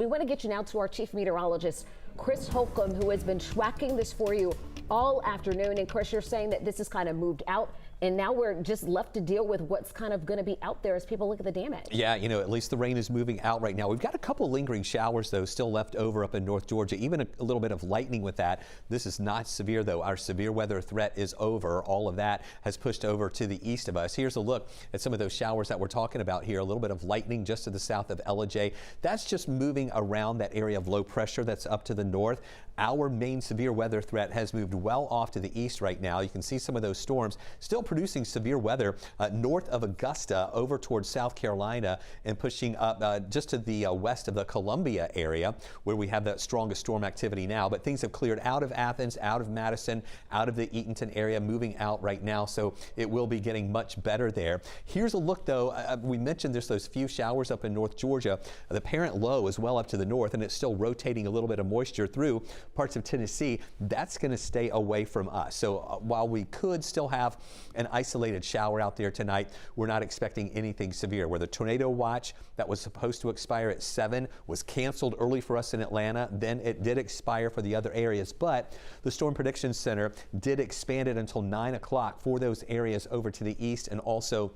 We want to get you now to our chief meteorologist, Chris Holcomb, who has been tracking this for you all afternoon. And Chris, you're saying that this has kind of moved out, and now we're just left to deal with what's kind of going to be out there as people look at the damage. Yeah, you know, at least the rain is moving out right now. We've got a couple lingering showers, though, still left over up in North Georgia, even a little bit of lightning with that. This is not severe, though. Our severe weather threat is over. All of that has pushed over to the east of us. Here's a look at some of those showers that we're talking about here. A little bit of lightning just to the south of Ellijay. That's just moving around that area of low pressure that's up to the north. Our main severe weather threat has moved well off to the east right now. You can see some of those storms still producing severe weather north of Augusta over towards South Carolina and pushing up just to the west of the Columbia area where we have the strongest storm activity now. But things have cleared out of Athens, out of Madison, out of the Eatonton area, moving out right now. So it will be getting much better there. Here's a look, though. We mentioned there's those few showers up in North Georgia. The parent low is well up to the north, and it's still rotating a little bit of moisture through parts of Tennessee. That's going to stay away from us. So while we could still have an isolated shower out there tonight, we're not expecting anything severe. Where the tornado watch that was supposed to expire at 7 was canceled early for us in Atlanta, then it did expire for the other areas. But the Storm Prediction Center did expand it until 9 o'clock for those areas over to the east and also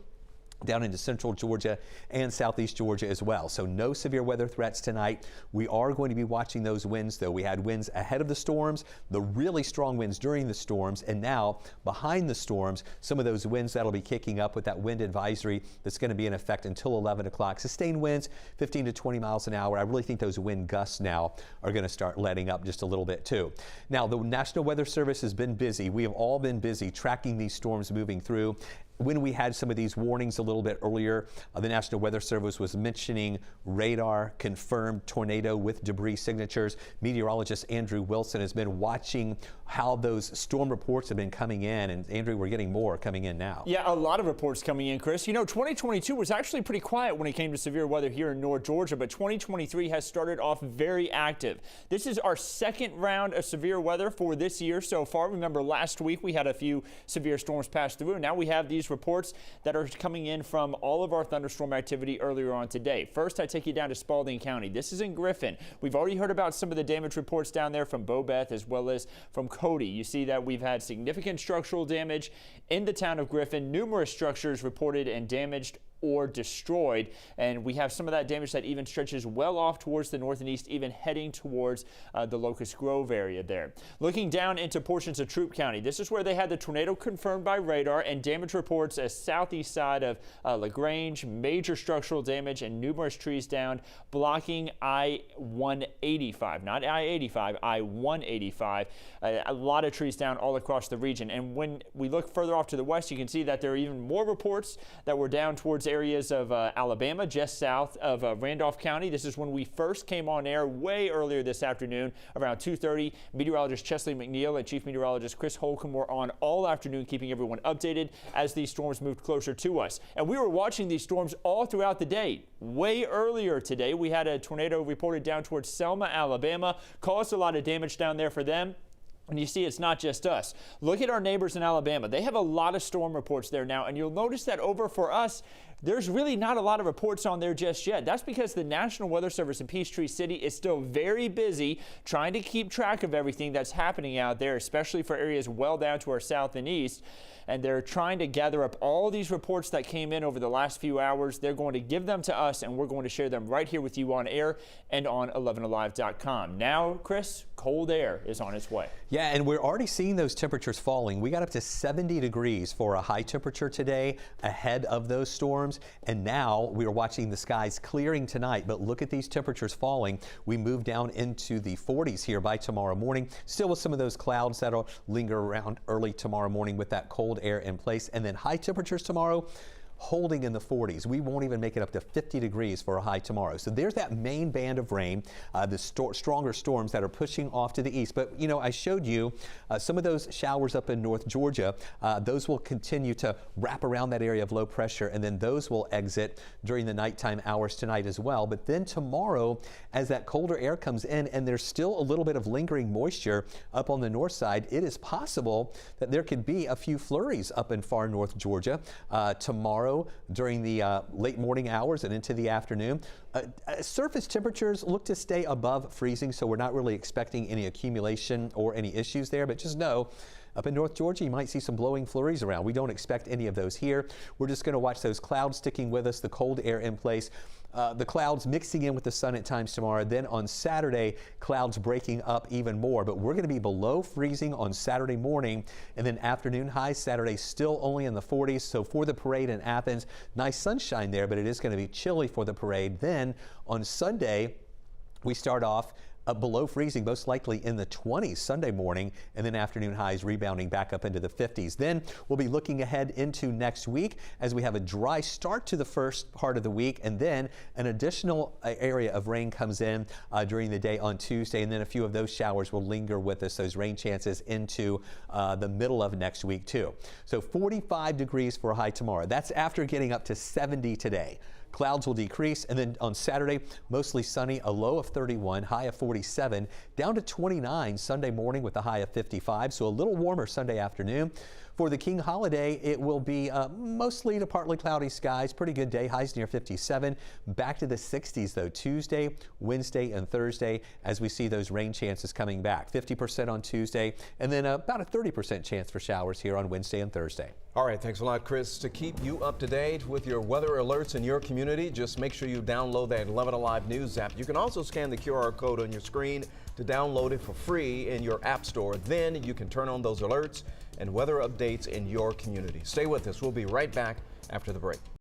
down into central Georgia and southeast Georgia as well. So no severe weather threats tonight. We are going to be watching those winds, though. We had winds ahead of the storms, the really strong winds during the storms, and now behind the storms, some of those winds that'll be kicking up with that wind advisory that's going to be in effect until 11 o'clock. Sustained winds 15 to 20 miles an hour. I really think those wind gusts now are going to start letting up just a little bit too. Now, the National Weather Service has been busy. We have all been busy tracking these storms moving through. When we had some of these warnings a little bit earlier, the National Weather Service was mentioning radar confirmed tornado with debris signatures. Meteorologist Andrew Wilson has been watching how those storm reports have been coming in. And Andrew, we're getting more coming in now. Yeah, a lot of reports coming in, Chris. You know, 2022 was actually pretty quiet when it came to severe weather here in North Georgia, but 2023 has started off very active. This is our second round of severe weather for this year so far. Remember, last week we had a few severe storms pass through. Now we have these reports that are coming in from all of our thunderstorm activity earlier on today. First, I take you down to Spalding County. This is in Griffin. We've already heard about some of the damage reports down there from Bobeth as well as from Cody. You see that we've had significant structural damage in the town of Griffin. Numerous structures reported and damaged or destroyed, and we have some of that damage that even stretches well off towards the north and east, even heading towards the Locust Grove area there. Looking down into portions of Troup County, this is where they had the tornado confirmed by radar and damage reports as southeast side of LaGrange, major structural damage and numerous trees down, blocking I-185, not I-85, I-185. A lot of trees down all across the region. And when we look further off to the west, you can see that there are even more reports that were down towards areas of Alabama, just south of Randolph County. This is when we first came on air way earlier this afternoon, around 2:30. Meteorologist Chesley McNeil and Chief Meteorologist Chris Holcomb were on all afternoon, keeping everyone updated as these storms moved closer to us. And we were watching these storms all throughout the day. Way earlier today, we had a tornado reported down towards Selma, Alabama, caused a lot of damage down there for them. And you see, it's not just us. Look at our neighbors in Alabama. They have a lot of storm reports there now, and you'll notice that over for us, there's really not a lot of reports on there just yet. That's because the National Weather Service in Peachtree City is still very busy trying to keep track of everything that's happening out there, especially for areas well down to our south and east. And they're trying to gather up all these reports that came in over the last few hours. They're going to give them to us, and we're going to share them right here with you on air and on 11alive.com. Now, Chris, cold air is on its way. Yeah, and we're already seeing those temperatures falling. We got up to 70 degrees for a high temperature today ahead of those storms. And now we are watching the skies clearing tonight. But look at these temperatures falling. We move down into the 40s here by tomorrow morning. Still with some of those clouds that'll linger around early tomorrow morning with that cold air in place. And then high temperatures tomorrow holding in the 40s. We won't even make it up to 50 degrees for a high tomorrow. So there's that main band of rain, the stronger storms that are pushing off to the east. But, you know, I showed you some of those showers up in North Georgia. Those will continue to wrap around that area of low pressure, and then those will exit during the nighttime hours tonight as well. But then tomorrow, as that colder air comes in and there's still a little bit of lingering moisture up on the north side, it is possible that there could be a few flurries up in far North Georgia tomorrow tomorrow during the late morning hours and into the afternoon. Surface temperatures look to stay above freezing, so we're not really expecting any accumulation or any issues there, but just know up in North Georgia, you might see some blowing flurries around. We don't expect any of those here. We're just going to watch those clouds sticking with us, the cold air in place. The clouds mixing in with the sun at times tomorrow. Then on Saturday, clouds breaking up even more. But we're going to be below freezing on Saturday morning, and then afternoon highs Saturday still only in the 40s. So for the parade in Athens, nice sunshine there, but it is going to be chilly for the parade. Then on Sunday, we start off below freezing, most likely in the 20s Sunday morning, and then afternoon highs rebounding back up into the 50s. Then we'll be looking ahead into next week as we have a dry start to the first part of the week, and then an additional area of rain comes in during the day on Tuesday, and then a few of those showers will linger with us, those rain chances into the middle of next week too. So 45 degrees for a high tomorrow. That's after getting up to 70 today. Clouds will decrease, and then on Saturday, mostly sunny, a low of 31, high of 47, down to 29 Sunday morning with a high of 55, so a little warmer Sunday afternoon. For the King holiday, it will be mostly to partly cloudy skies, pretty good day, highs near 57. Back to the 60s though, Tuesday, Wednesday, and Thursday as we see those rain chances coming back. 50% on Tuesday, and then about a 30% chance for showers here on Wednesday and Thursday. All right, thanks a lot, Chris. To keep you up to date with your weather alerts in your community, just make sure you download that 11 Alive News app. You can also scan the QR code on your screen to download it for free in your app store. Then you can turn on those alerts and weather updates in your community. Stay with us. We'll be right back after the break.